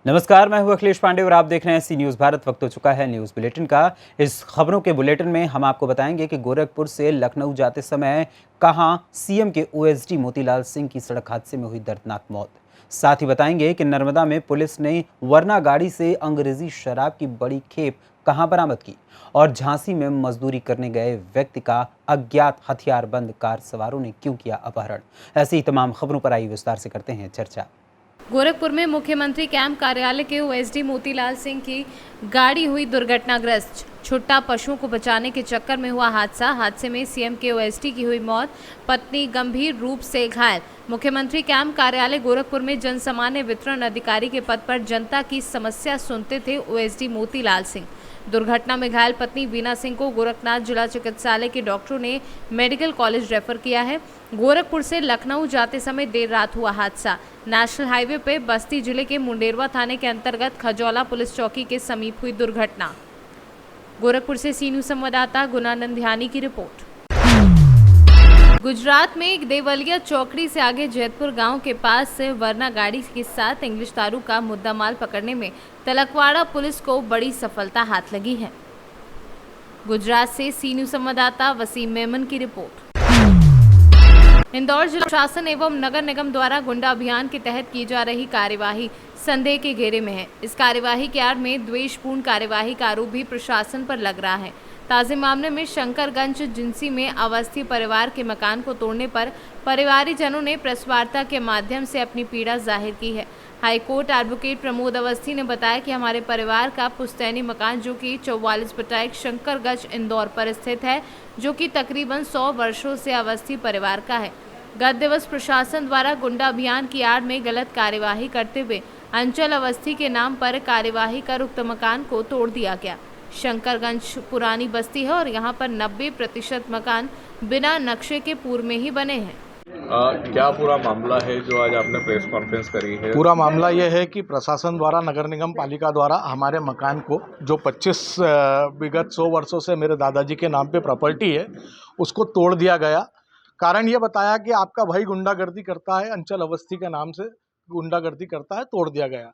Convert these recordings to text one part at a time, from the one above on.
नमस्कार, मैं हूं अखिलेश पांडे और आप देख रहे हैं सी न्यूज़ भारत। वक्त हो चुका है न्यूज़ बुलेटिन का। इस खबरों के बुलेटिन में हम आपको बताएंगे कि गोरखपुर से लखनऊ जाते समय कहां सीएम के ओएसडी मोतीलाल सिंह की सड़क हादसे में हुई दर्दनाक मौत। साथ ही बताएंगे कि नर्मदा में पुलिस ने वरना गाड़ी से अंग्रेजी शराब की बड़ी खेप कहां बरामद की, और झांसी में मजदूरी करने गए व्यक्ति का अज्ञात हथियारबंद कार सवारों ने क्यों किया अपहरण। ऐसी ही तमाम खबरों पर आई विस्तार से करते हैं चर्चा। गोरखपुर में मुख्यमंत्री कैंप कार्यालय के ओएसडी मोतीलाल सिंह की गाड़ी हुई दुर्घटनाग्रस्त। छुट्टा पशुओं को बचाने के चक्कर में हुआ हादसे में सीएम के ओएसडी की हुई मौत, पत्नी गंभीर रूप से घायल। मुख्यमंत्री कैंप कार्यालय गोरखपुर में जनसामान्य वितरण अधिकारी के पद पर जनता की समस्या सुनते थे ओएसडी मोतीलाल सिंह। दुर्घटना में घायल पत्नी वीना सिंह को गोरखनाथ जिला चिकित्सालय के डॉक्टरों ने मेडिकल कॉलेज रेफर किया है। गोरखपुर से लखनऊ जाते समय देर रात हुआ हादसा। नेशनल हाईवे पे बस्ती जिले के मुंडेरवा थाने के अंतर्गत खजौला पुलिस चौकी के समीप हुई दुर्घटना। गोरखपुर से सी न्यूज़ संवाददाता गुणानंद ध्यानी की रिपोर्ट। गुजरात में एक देवलिया चौकड़ी से आगे जैतपुर गांव के पास से वरना गाड़ी के साथ इंग्लिश दारू का मुद्दामाल पकड़ने में तलकवाड़ा पुलिस को बड़ी सफलता हाथ लगी है। गुजरात से सी न्यूज़ संवाददाता वसीम मेमन की रिपोर्ट। इंदौर जिला प्रशासन एवं नगर निगम द्वारा गुंडा अभियान के तहत की जा रही कार्यवाही संदेह के घेरे में है। इस कार्यवाही के आड़ में द्वेषपूर्ण कार्यवाही का आरोप भी प्रशासन पर लग रहा है। ताज़े मामले में शंकरगंज जिंसी में अवस्थी परिवार के मकान को तोड़ने पर परिवारीजनों ने प्रेस वार्ता के माध्यम से अपनी पीड़ा जाहिर की है। हाईकोर्ट एडवोकेट प्रमोद अवस्थी ने बताया कि हमारे परिवार का पुश्तैनी मकान जो कि 44 बटाई शंकरगंज इंदौर पर स्थित है, जो कि तकरीबन 100 वर्षों से अवस्थी परिवार का है। गत दिवस प्रशासन द्वारा गुंडा अभियान की आड़ में गलत कार्यवाही करते हुए अंचल अवस्थी के नाम पर कार्यवाही कर उक्त मकान को तोड़ दिया गया। शंकरगंज पुरानी बस्ती है और यहाँ पर 90% मकान बिना नक्शे के पूर्व में ही बने हैं। क्या पूरा मामला है जो आज आपने प्रेस कॉन्फ्रेंस करी है? पूरा मामला ये है कि प्रशासन द्वारा, नगर निगम पालिका द्वारा हमारे मकान को, जो 25 विगत 100 वर्षों से मेरे दादाजी के नाम पे प्रॉपर्टी है, उसको तोड़ दिया गया। कारण ये बताया कि आपका भाई गुंडागर्दी करता है, अंचल अवस्थी के नाम से गुंडागर्दी करता है, तोड़ दिया गया।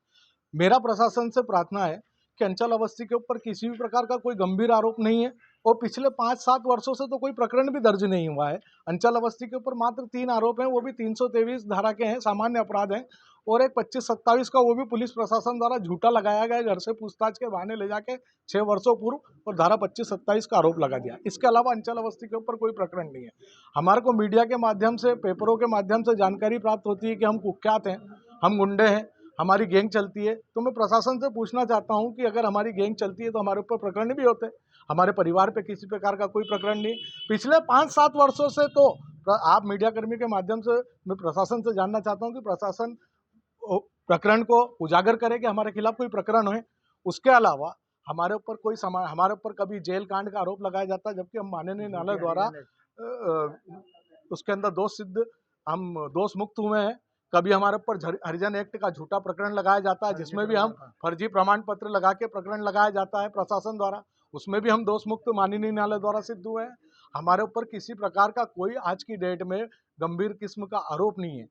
मेरा प्रशासन से प्रार्थना है कि अंचल अवस्थी के ऊपर किसी भी प्रकार का कोई गंभीर आरोप नहीं है और पिछले 5-7 वर्षों से तो कोई प्रकरण भी दर्ज नहीं हुआ है। अंचल अवस्थी के ऊपर मात्र 3 आरोप हैं, वो भी 323 धारा के हैं, सामान्य अपराध हैं, और एक 25-27 का, वो भी पुलिस प्रशासन द्वारा झूठा लगाया गया, घर से पूछताछ के बहाने ले जाके 6 वर्षों पूर्व, और धारा 25-27 का आरोप लगा दिया। इसके अलावा अंचल अवस्थी के ऊपर कोई प्रकरण नहीं है। हमारे को मीडिया के माध्यम से, पेपरों के माध्यम से जानकारी प्राप्त होती है कि हम कुख्यात हैं, हम गुंडे हैं, हमारी गैंग चलती है। तो मैं प्रशासन से पूछना चाहता हूं कि अगर हमारी गैंग चलती है तो हमारे ऊपर प्रकरण भी होते हैं। हमारे परिवार पे किसी प्रकार का कोई प्रकरण नहीं। पिछले 5-7 वर्षों से तो आप मीडिया कर्मी के माध्यम से मैं प्रशासन से जानना चाहता हूं कि प्रशासन प्रकरण को उजागर करे कि हमारे खिलाफ कोई प्रकरण है। उसके अलावा हमारे ऊपर कभी जेल कांड का आरोप लगाया जाता है, जबकि हम माननीय न्यायालय द्वारा उसके अंदर हम दोष मुक्त हुए हैं। कभी हमारे ऊपर हरिजन एक्ट का झूठा प्रकरण लगाया जाता है, जिसमें भी हम फर्जी प्रमाण पत्र लगा के प्रकरण लगाया जाता है प्रशासन द्वारा, उसमें भी हम दोष मुक्त माननीय न्यायालय द्वारा सिद्ध हुए हैं। हमारे ऊपर किसी प्रकार का कोई आज की डेट में गंभीर किस्म का आरोप नहीं है।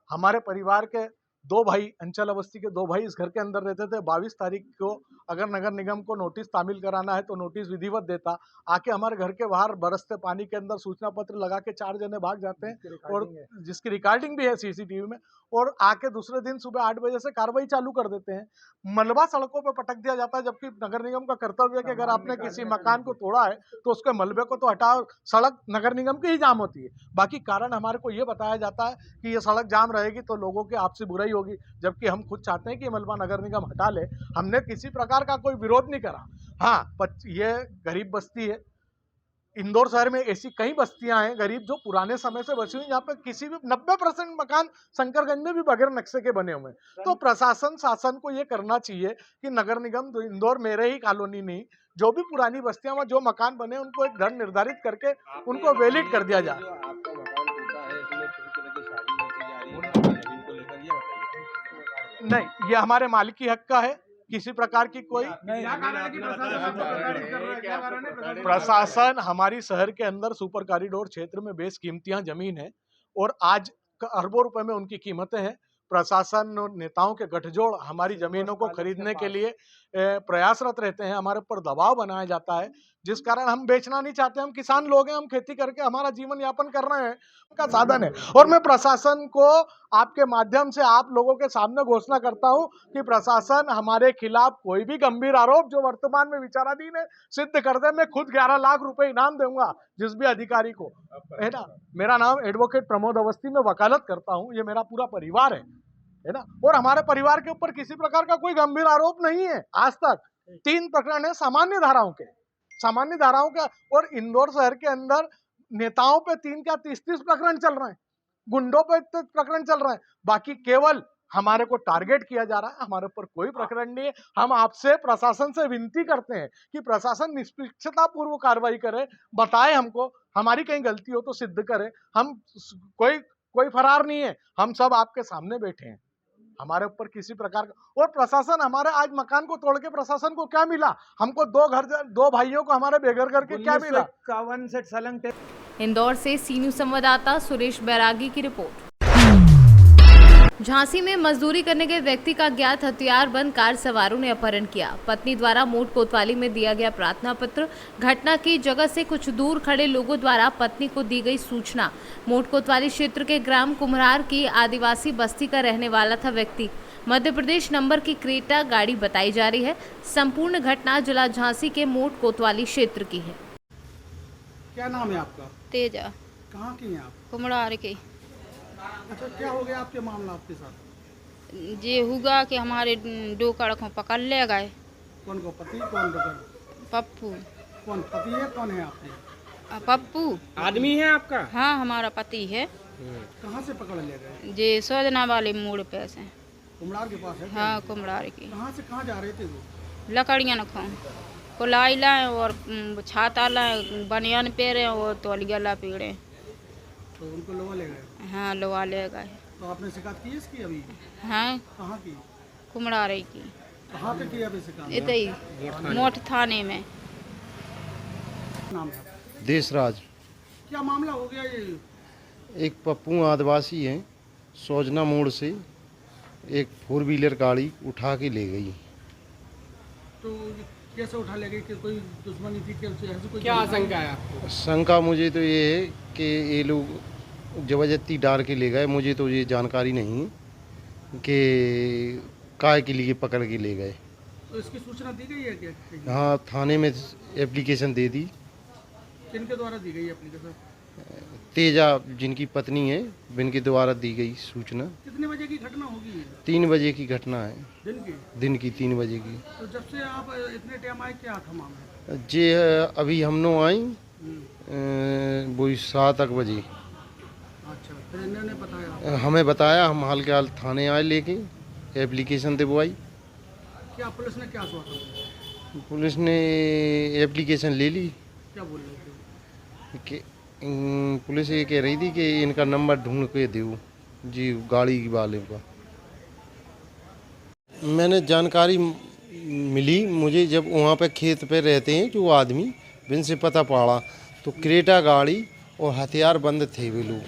हमारे परिवार के 2 भाई, अंचल अवस्थी के 2 भाई इस घर के अंदर रहते थे। 22 तारीख को अगर नगर निगम को नोटिस तामील कराना है तो नोटिस विधिवत देता, आके हमारे घर के बाहर बरसते पानी के अंदर सूचना पत्र लगा के 4 जने भाग जाते हैं, और जिसकी रिकॉर्डिंग भी है सीसीटीवी में, और आके दूसरे दिन सुबह 8 बजे से कार्रवाई चालू कर देते हैं। मलबा सड़कों पर पटक दिया जाता है, जबकि नगर निगम का कर्तव्य है कि अगर आपने किसी मकान को तोड़ा है तो उसके मलबे को तो हटाओ। सड़क नगर निगम की ही जाम होती है, बाकी कारण हमारे को ये बताया जाता है कि ये सड़क जाम रहेगी तो लोगों की आपसी बुराई होगी, जबकि हम खुद चाहते हैं कि मलबा नगर निगम हटा ले। हमने किसी प्रकार का कोई विरोध नहीं करा। हाँ, ये गरीब बस्ती है। इंदौर शहर में ऐसी कई बस्तियां हैं गरीब, जो पुराने समय से बसी हुई, यहाँ पे किसी भी 90% मकान शंकरगंज में भी बगैर नक्शे के बने हुए हैं। तो प्रशासन, शासन को ये करना चाहिए कि नगर निगम इंदौर मेरे ही कॉलोनी नहीं, जो भी पुरानी बस्तियां में जो मकान बने, उनको एक दर निर्धारित करके उनको वैलिड कर दिया जाए। नहीं, ये हमारे मालिकी हक का है, किसी प्रकार की कोई प्रशासन हमारी शहर के अंदर सुपर कॉरिडोर क्षेत्र में बेशकीमतियां जमीन है, और आज अरबों रुपए में उनकी कीमतें हैं। प्रशासन और नेताओं के गठजोड़ हमारी जमीनों को खरीदने के लिए प्रयासरत रहते हैं, हमारे ऊपर दबाव बनाया जाता है, जिस कारण हम बेचना नहीं चाहते। हम किसान लोग हैं, हम खेती करके हमारा जीवन यापन कर रहे हैं, का साधन है। और मैं प्रशासन को आपके माध्यम से आप लोगों के सामने घोषणा करता हूं कि प्रशासन हमारे खिलाफ कोई भी गंभीर आरोप जो वर्तमान में विचाराधीन है सिद्ध कर दे। मैं खुद 11 लाख रुपए इनाम दूंगा जिस भी अधिकारी को, है ना। मेरा नाम एडवोकेट प्रमोद अवस्थी, मैं वकालत करता हूं, ये मेरा पूरा परिवार है ना। और हमारे परिवार के ऊपर किसी प्रकार का कोई गंभीर आरोप नहीं है। आज तक 3 प्रकरण है सामान्य धाराओं के, और इंदौर शहर के अंदर नेताओं पे 3 क्या 30 प्रकरण चल रहे हैं, गुंडों पे प्रकरण चल रहे हैं। बाकी केवल हमारे को टारगेट किया जा रहा है, हमारे ऊपर कोई प्रकरण नहीं है। हम आपसे प्रशासन से विनती करते हैं कि प्रशासन निष्पक्षता पूर्व कार्रवाई करे, बताए हमको, हमारी कहीं गलती हो तो सिद्ध करे। हम कोई फरार नहीं है, हम सब आपके सामने बैठे हैं। हमारे ऊपर किसी प्रकार का, और प्रशासन हमारे आज मकान को तोड़ के प्रशासन को क्या मिला? हमको 2 भाइयों को हमारे बेघर करके क्या मिला? 51 से सलंग। इंदौर से सी न्यूज संवाददाता सुरेश बैरागी की रिपोर्ट। झांसी में मजदूरी करने के व्यक्ति का ज्ञात हथियार बंद कार सवारों ने अपहरण किया। पत्नी द्वारा मोट कोतवाली में दिया गया प्रार्थना पत्र। घटना की जगह से कुछ दूर खड़े लोगों द्वारा पत्नी को दी गई सूचना। मोट कोतवाली क्षेत्र के ग्राम कुम्हरार की आदिवासी बस्ती का रहने वाला था व्यक्ति। मध्य प्रदेश नंबर की क्रेटा गाड़ी बताई जा रही है। संपूर्ण घटना जिला झांसी के मोट कोतवाली क्षेत्र की है। क्या नाम है आपका? तेजा। कहाँ की हैं आप? कुम्हरार के। अच्छा, क्या हो गया आपके मामला आपके साथ? ये हुआ कि हमारे 2 को पकड़ ले गए। कौन को पति, कौन डॉक्टर? पप्पू। कौन पति है, कौन है आपके? पप्पू आदमी है आपका? हाँ, हमारा पति है। कहाँ से पकड़ ले गए? ये सोजना वाले मोड़ पे से। कुम्हरार के पास है? हाँ, कुम्हरार की। कहाँ से कहाँ जा रहे थे वो? लकड़ियाँ न खाऊँ, कुलाई लाए और छाता लाए, बनियान पेरे और तौलिया ला पीड़े। तो उनको लोग ले गए? हाँ, लोहा ले गए। तो आपने शिकायत की इसकी अभी? हाँ, कहाँ की? कुम्हरार की। कहाँ पे की अभी शिकायत? इतने ही मोट थाने में। नाम है देशराज। क्या मामला हो गया ये? एक पप्पू आदिवासी हैं, सोजना मोड़ से एक 4 व्हीलर गाड़ी उठा के ले गई। तो कैसे उठा ले गई? कि कोई दुश्मनी थी? ऐसी कोई क्या आशंका है आपको? शंका मुझे तो ये है कि ये लोग जबरदस्ती डाल के ले गए। मुझे तो ये जानकारी नहीं कि काय के लिए पकड़ के ले गए। तो इसकी सूचना दी गई है क्या? हाँ, थाने में एप्लीकेशन दे दी। किनके द्वारा दी गई एप्लीकेशन? तेजा जिनकी पत्नी है, इनके द्वारा दी गई सूचना। कितने बजे की घटना होगी? 3 बजे की घटना है, दिन की 3 बजे की। तो जब से आप इतने टाइम आए, क्या था मामला? जे अभी हम नो आई वही 7 बजे। अच्छा, फिर इन्होंने बताया? हमें बताया, हम हाल के हाल थाने आए लेके एप्लीकेशन दिलवाई। क्या पुलिस ने क्या सोचा? पुलिस ने एप्लीकेशन ले ली। क्या बोल रहे थे? कि पुलिस ये कह रही थी कि इनका नंबर ढूंढ के दो जी, गाड़ी वाले का। मैंने जानकारी मिली मुझे जब वहाँ पे खेत पे रहते हैं जो आदमी, इनसे पता पड़ा तो क्रेटा गाड़ी और हथियार बंद थे वे लोग,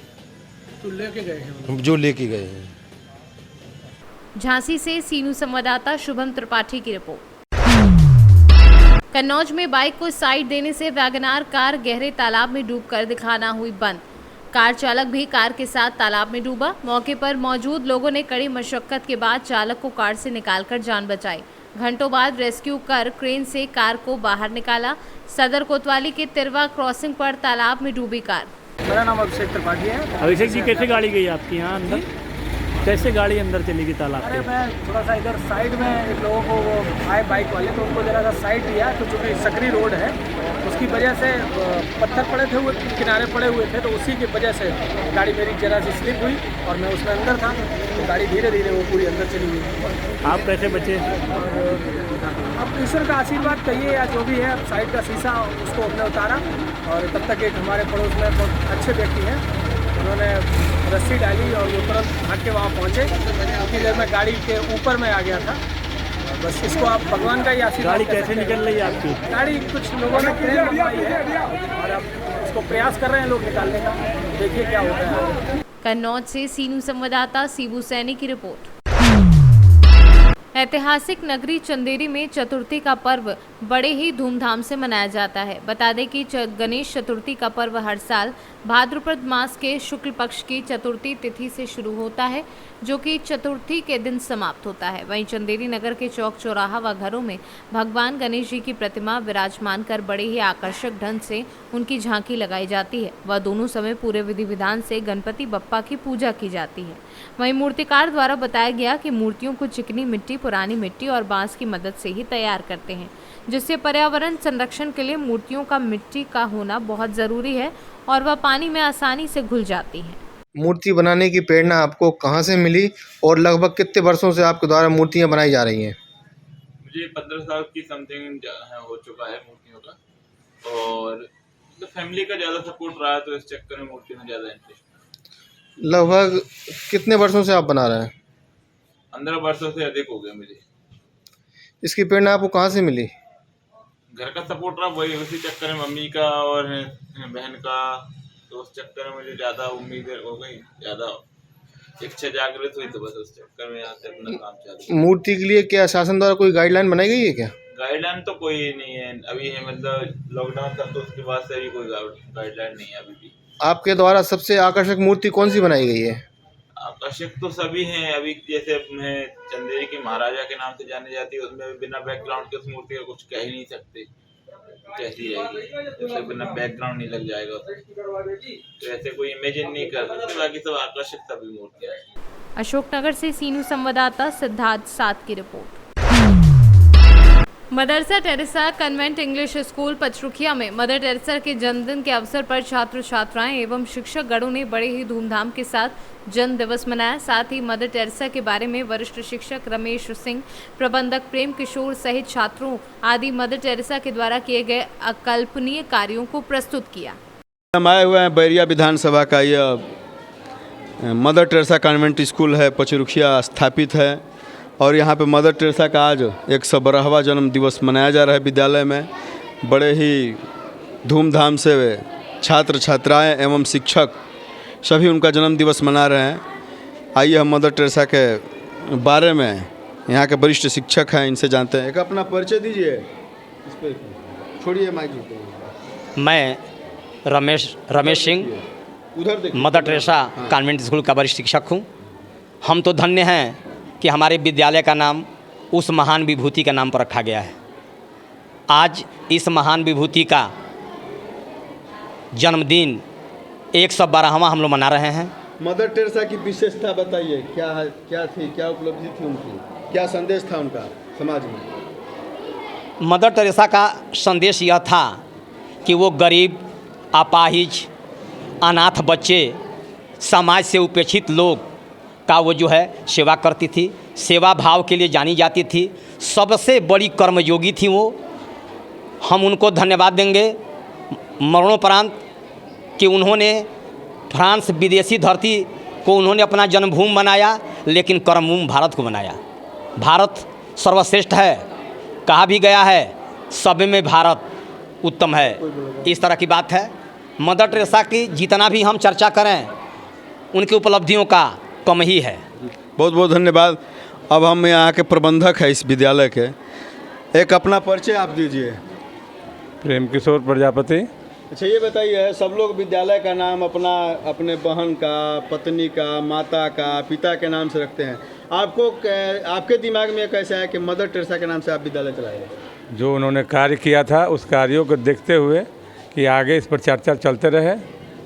तो लेके गए हैं जो लेके गए हैं। झांसी से सीनू संवाददाता शुभम त्रिपाठी की रिपोर्ट। कन्नौज में बाइक को साइड देने से वैगनार कार गहरे तालाब में डूबकर दिखाना हुई बंद। कार चालक भी कार के साथ तालाब में डूबा। मौके पर मौजूद लोगों ने कड़ी मशक्कत के बाद चालक को कार से निकालकर जान बचाई। घंटों बाद रेस्क्यू कर क्रेन से कार को बाहर निकाला। सदर कोतवाली के तिरवा क्रॉसिंग पर तालाब में डूबी कार। मेरा नाम अभिषेक त्रिपाठी है। अभिषेक जी, कैसे गाड़ी गई आपकी यहाँ अंदर? कैसे गाड़ी अंदर चली गई तालाब अरे के? मैं थोड़ा सा इधर साइड में एक लोगों को वो आए बाइक वाले, तो उनको जरा सा साइड दिया, तो चूँकि सकरी रोड है उसकी वजह से पत्थर पड़े थे, हुए किनारे पड़े हुए थे, तो उसी की वजह से गाड़ी मेरी जरा सी स्लिप हुई और मैं उसमें अंदर था, तो गाड़ी धीरे धीरे वो पूरी अंदर चली गई। आप कैसे बचे? अब ईश्वर का आशीर्वाद कहिए या जो भी है, अब साइड का शीशा उसको हमने उतारा और तब तक एक हमारे पड़ोस में बहुत अच्छे व्यक्ति हैं, उन्होंने रस्सी डाली और वो तुरंत भाग के वहाँ पहुँचे। उतनी देर में गाड़ी के ऊपर में आ गया था। बस इसको आप भगवान का ही आशीर्वाद। गाड़ी कैसे निकल रही है आपकी? गाड़ी कुछ लोगों ने क्रेन मंगवाई है और अब उसको प्रयास कर रहे हैं लोग निकालने का, देखिए क्या होता है। कन्नौज से सी न्यूज़ संवाददाता शिबू सैनी की रिपोर्ट। ऐतिहासिक नगरी चंदेरी में चतुर्थी का पर्व बड़े ही धूमधाम से मनाया जाता है। बता दें कि गणेश चतुर्थी का पर्व हर साल भाद्रपद मास के शुक्ल पक्ष की चतुर्थी तिथि से शुरू होता है, जो कि चतुर्थी के दिन समाप्त होता है। वहीं चंदेरी नगर के चौक चौराहा व घरों में भगवान गणेश जी की प्रतिमा विराजमान कर बड़े ही आकर्षक ढंग से उनकी झांकी लगाई जाती है व दोनों समय पूरे विधि विधान से गणपति बप्पा की पूजा की जाती है। वहीं मूर्तिकार द्वारा बताया गया कि मूर्तियों को चिकनी मिट्टी, पुरानी मिट्टी और बांस की मदद से ही तैयार करते हैं, जिससे पर्यावरण संरक्षण के लिए मूर्तियों का मिट्टी का होना बहुत ज़रूरी है और वह पानी में आसानी से घुल जाती है। मूर्ति बनाने की प्रेरणा आपको कहाँ से मिली और लगभग कितने वर्षों से आपके द्वारा मूर्तियाँ बनाई जा रही हैं? मुझे 15 साल की समथिंग हो चुका है मूर्तियों का, और तो फैमिली का ज़्यादा सपोर्ट रहा है, तो इस चक्कर में मूर्ति में ज़्यादा इंटरेस्ट। लगभग कितने वर्षों से आप बना रहे हैं? 15 वर्षों से अधिक हो गया मुझे। इसकी प्रेरणा आपको कहाँ से मिली? घर का सपोर्ट रहा, वही उसी चक्कर में मम्मी का और बहन का, तो उस चक्कर में मुझे ज़्यादा उम्मीद हो गई, ज़्यादा इच्छा जागृत हुई, तो बस उस चक्कर में यहाँ से अपना काम चालू। मूर्ति के लिए क्या शासन द्वारा कोई गाइडलाइन बनाई गई है क्या? गाइडलाइन तो कोई नहीं है अभी, है मतलब लॉकडाउन तक, तो उसके बाद से अभी कोई गाइडलाइन नहीं है अभी भी। आपके द्वारा सबसे आकर्षक मूर्ति कौन सी बनाई गई है? आकर्षक तो सभी हैं अभी, जैसे अपने चंदेरी के महाराजा के नाम से जानी जाती है, उसमें बिना बैकग्राउंड के उस मूर्ति का कुछ कह ही नहीं सकते, कैसी रहेगी जैसे बिना बैकग्राउंड नहीं लग जाएगा तो ऐसे कोई इमेजिन नहीं कर सकते। बाकी सब आकर्षक सभी मूर्तियाँ हैं। अशोकनगर से सी न्यूज़ संवाददाता सिद्धार्थ साथ की रिपोर्ट। मदरसा Teresa convent English school Pachrukhiya में मदर टेरेसा के जन्मदिन के अवसर पर छात्र छात्राएं एवं शिक्षक गणों ने बड़े ही धूमधाम के साथ जन्म दिवस मनाया। साथ ही मदर टेरेसा के बारे में वरिष्ठ शिक्षक रमेश सिंह, प्रबंधक प्रेम किशोर सहित छात्रों आदि मदर टेरेसा के द्वारा किए गए अकल्पनीय कार्यों को प्रस्तुत किया। हम आए हुए हैं बैरिया विधानसभा का यह मदर टेरेसा कन्वेंट स्कूल है, पचरुखिया स्थापित है, और यहाँ पे मदर टेरेसा का आज 112वां जन्म दिवस मनाया जा रहा है। विद्यालय में बड़े ही धूमधाम से छात्र छात्राएं एवं शिक्षक सभी उनका जन्म दिवस मना रहे हैं। आइए हम मदर टेरेसा के बारे में यहाँ के वरिष्ठ शिक्षक हैं, इनसे जानते हैं। एक अपना परिचय दीजिए, इस पर छोड़िए माइक। मैं Ramesh Singh, mother Teresa convent school का वरिष्ठ शिक्षक हूँ। हम तो धन्य हैं कि हमारे विद्यालय का नाम उस महान विभूति का नाम पर रखा गया है। आज इस महान विभूति का जन्मदिन 112वां हम लोग मना रहे हैं। मदर टेरेसा की विशेषता बताइए, क्या थी, क्या उपलब्धि थी उनकी, क्या संदेश था उनका समाज में? मदर टेरेसा का संदेश यह था कि वो गरीब, अपाहिज, अनाथ बच्चे, समाज से उपेक्षित लोग का वो जो है सेवा करती थी। सेवा भाव के लिए जानी जाती थी, सबसे बड़ी कर्मयोगी थी वो। हम उनको धन्यवाद देंगे मरणोपरांत कि उन्होंने फ्रांस विदेशी धरती को उन्होंने अपना जन्मभूमि बनाया, लेकिन कर्मभूमि भारत को बनाया। भारत सर्वश्रेष्ठ है, कहा भी गया है सब में भारत उत्तम है, इस तरह की बात है। मदर टेरेसा की जितना भी हम चर्चा करें उनकी उपलब्धियों का कम ही है। बहुत बहुत धन्यवाद। अब हम यहाँ के प्रबंधक हैं इस विद्यालय के, एक अपना परिचय आप दीजिए। प्रेम किशोर प्रजापति। अच्छा ये बताइए, सब लोग विद्यालय का नाम अपने बहन का, पत्नी का, माता का, पिता के नाम से रखते हैं। आपके दिमाग में कैसा है कि मदर टेरेसा के नाम से आप विद्यालय चलाएंगे? जो उन्होंने कार्य किया था उस कार्यों को देखते हुए कि आगे इस पर चर्चा चलते रहे,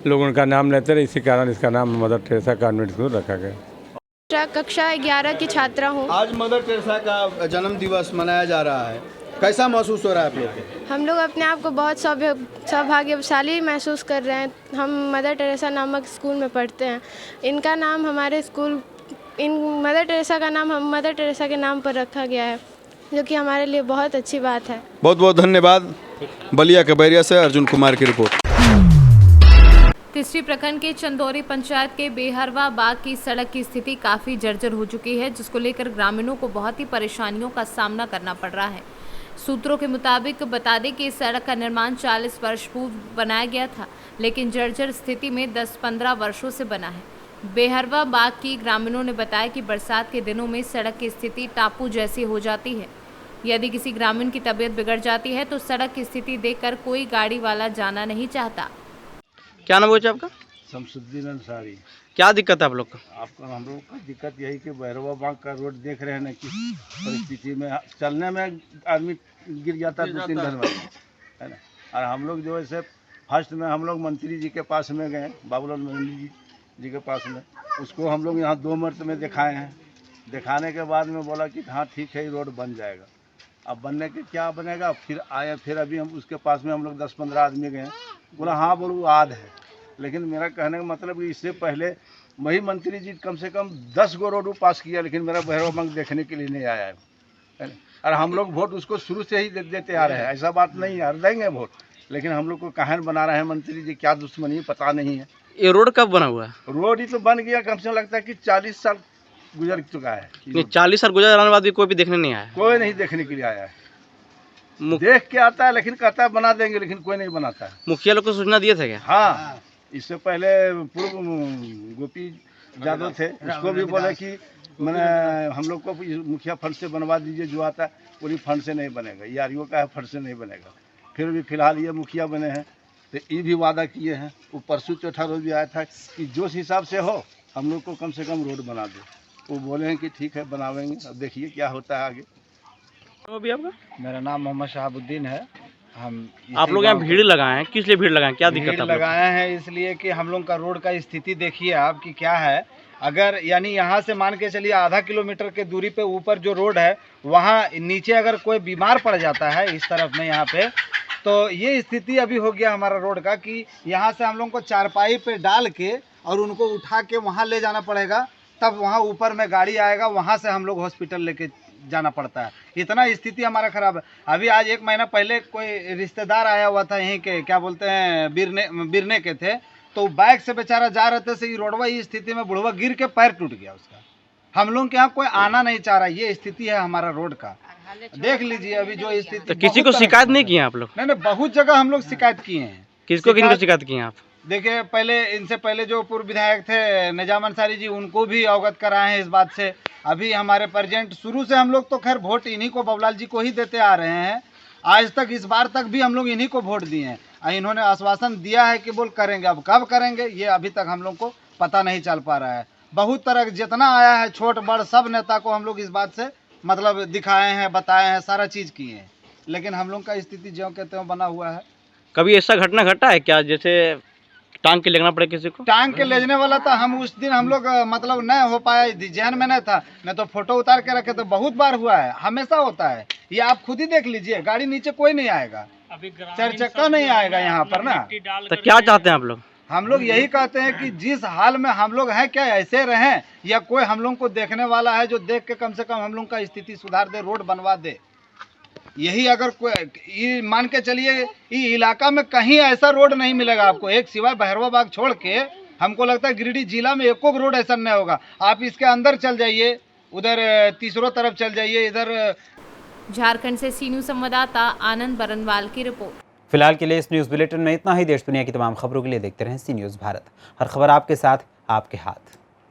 लोग उनका नाम लेते रहे, इसी कारण इसका नाम मदर टेरेसा कॉन्वेंट स्कूल रखा गया। कक्षा 11 की छात्रा हूँ। आज मदर टेरेसा का जन्म दिवस मनाया जा रहा है, कैसा महसूस हो रहा है आप लोग को? हम लोग अपने आप को बहुत सौभाग्यशाली महसूस कर रहे हैं। हम मदर टेरेसा नामक स्कूल में पढ़ते हैं। इनका नाम हमारे स्कूल, मदर टेरेसा का नाम हम मदर टेरेसा के नाम पर रखा गया है, जो कि हमारे लिए बहुत अच्छी बात है। बहुत बहुत धन्यवाद। बलिया के बैरिया से अर्जुन कुमार की रिपोर्ट। तीसरी प्रखंड के चंदौरी पंचायत के बेहरवा बाग की सड़क की स्थिति काफ़ी जर्जर हो चुकी है, जिसको लेकर ग्रामीणों को बहुत ही परेशानियों का सामना करना पड़ रहा है। सूत्रों के मुताबिक बता दें कि इस सड़क का निर्माण 40 वर्ष पूर्व बनाया गया था, लेकिन जर्जर स्थिति में 10-15 वर्षों से बना है। बेहरवा बाग की ग्रामीणों ने बताया कि बरसात के दिनों में सड़क की स्थिति टापू जैसी हो जाती है। यदि किसी ग्रामीण की तबीयत बिगड़ जाती है तो सड़क की स्थिति देखकर कोई गाड़ी वाला जाना नहीं चाहता। क्या नाम है आपका? शमसुद्दीन अंसारी। क्या दिक्कत है आप लोग को? आपका हम लोग का दिक्कत यही कि भैरवा बाग का रोड देख रहे हैं ना किस परिस्थिति में, चलने में आदमी गिर जाता है 2-3 दिन में, है ना। और हम लोग जो है फर्स्ट में हम लोग मंत्री जी के पास में गए, बाबूलाल मंत्री जी के पास में, उसको हम लोग यहाँ 2 मरतबे दिखाए हैं। दिखाने के बाद में बोला कि हाँ ठीक है, ये रोड बन जाएगा। अब बनने के क्या बनेगा, फिर आए, फिर अभी हम उसके पास में हम लोग 10-15 आदमी गए, बोला हाँ बोलो आद है। लेकिन मेरा कहने का मतलब कि इससे पहले वही मंत्री जी कम से कम 10 गो रोड पास किया, लेकिन मेरा भैरवा बाग देखने के लिए नहीं आया है ना। और हम लोग वोट उसको शुरू से ही देते आ रहे हैं, ऐसा बात नहीं है, देंगे वोट, लेकिन हम लोग को कहन बना रहे हैं मंत्री जी, क्या दुश्मनी पता नहीं है। ये रोड कब बना हुआ है? रोड ही तो बन गया, कम से कम लगता है कि 40 साल गुजर चुका है। 40 साल गुजर जाने बाद भी कोई भी देखने नहीं आया? कोई नहीं देखने के लिए आया है। देख के आता है लेकिन कहता है बना देंगे, लेकिन कोई नहीं बनाता है। मुखिया लोग को सूचना दिए थे क्या? हाँ, इससे पहले पूर्व गोपी यादव थे, उसको भी बोले कि मैंने हम लोग को मुखिया फंड से बनवा दीजिए, जो आता है पूरी फंड से नहीं बनेगा, यारियों का है फंड से नहीं बनेगा। फिर भी फिलहाल ये मुखिया बने हैं तो ये भी वादा किए हैं। वो परसों चौथा रोज भी आया था कि जो हिसाब से हो हम लोग को कम से कम रोड बना दो। वो बोले हैं कि ठीक है बनावेंगे, अब देखिए क्या होता है आगे। अभी आपका? मेरा नाम मोहम्मद शहाबुद्दीन है। आप लोग यहाँ भीड़ लगाए हैं, किस लिए भीड़ लगाए, क्या दिक्कत है? लगाए हैं इसलिए कि हम लोग का रोड का स्थिति देखिए आप कि क्या है। अगर यानी यहाँ से मान के चलिए आधा किलोमीटर के दूरी पे ऊपर जो रोड है, वहाँ नीचे अगर कोई बीमार पड़ जाता है इस तरफ में यहाँ पे, तो ये स्थिति अभी हो गया हमारा रोड का कि यहाँ से हम लोग को चारपाई पे डाल के और उनको उठा के वहाँ ले जाना पड़ेगा, तब वहाँ ऊपर में गाड़ी आएगा, वहाँ से हम लोग हॉस्पिटल लेके जाना पड़ता है। इतना स्थिति हमारा खराब है। अभी आज 1 महीना पहले कोई रिश्तेदार आया हुआ था यहीं के, क्या बोलते हैं, बिरने के थे, तो बाइक से बेचारा जा रहे थे, से रोडवा ही स्थिति में बुढ़वा गिर के पैर टूट गया उसका। हम लोग के यहाँ कोई आना नहीं चाह रहा, ये स्थिति है हमारा रोड का। देख लीजिए अभी जो स्थिति। तो किसी को शिकायत नहीं किए आप लोग? नहीं, बहुत जगह हम लोग शिकायत किए हैं। किसको शिकायत किए आप? देखिए पहले इनसे पहले जो पूर्व विधायक थे निजाम अंसारी जी, उनको भी अवगत कराए हैं इस बात से। अभी हमारे प्रेजेंट शुरू से हम लोग तो खैर वोट इन्हीं को, बबलाल जी को ही देते आ रहे हैं। आज तक इस बार तक भी हम लोग इन्हीं को वोट दिए हैं। इन्होंने आश्वासन दिया है कि बोल करेंगे, अब कब करेंगे ये अभी तक हम लोग को पता नहीं चल पा रहा है। बहुत तरह जितना आया है छोट बड़ सब नेता को हम लोग इस बात से मतलब दिखाए हैं, बताए हैं, सारा चीज़ किए हैं, लेकिन हम लोग का स्थिति ज्यों के त्यों बना हुआ है। कभी ऐसा घटना घटा है क्या जैसे टांग के लेना पड़े किसी को? टांग के ले जाने वाला था, हम उस दिन हम लोग मतलब नहीं हो पाया, ध्यान में नहीं था, नहीं तो फोटो उतार के रखे तो बहुत बार हुआ है, हमेशा होता है। ये आप खुद ही देख लीजिए, गाड़ी नीचे कोई नहीं आएगा, 4 चक्का नहीं आएगा यहाँ पर ना। तो क्या चाहते हैं आप लोग? हम लोग यही कहते हैं कि जिस हाल में हम लोग हैं क्या ऐसे रहें, या कोई हम लोग को देखने वाला है जो देख के कम से कम हम लोग का स्थिति सुधार दे, रोड बनवा दे। यही अगर कोई मान के चलिए ये इलाका में कहीं ऐसा रोड नहीं मिलेगा आपको, एक सिवाय भैरवा बाग छोड़ के हमको लगता है गिरिडीह जिला में एको रोड ऐसा नहीं होगा। आप इसके अंदर चल जाइए, उधर तीसरों तरफ चल जाइए, इधर। झारखंड से सी न्यूज़ संवाददाता आनंद बरनवाल की रिपोर्ट। फिलहाल के लिए इस न्यूज़ बुलेटिन में इतना ही। देश दुनिया की तमाम खबरों के लिए देखते रहें सी न्यूज़ भारत। हर खबर आपके साथ, आपके हाथ।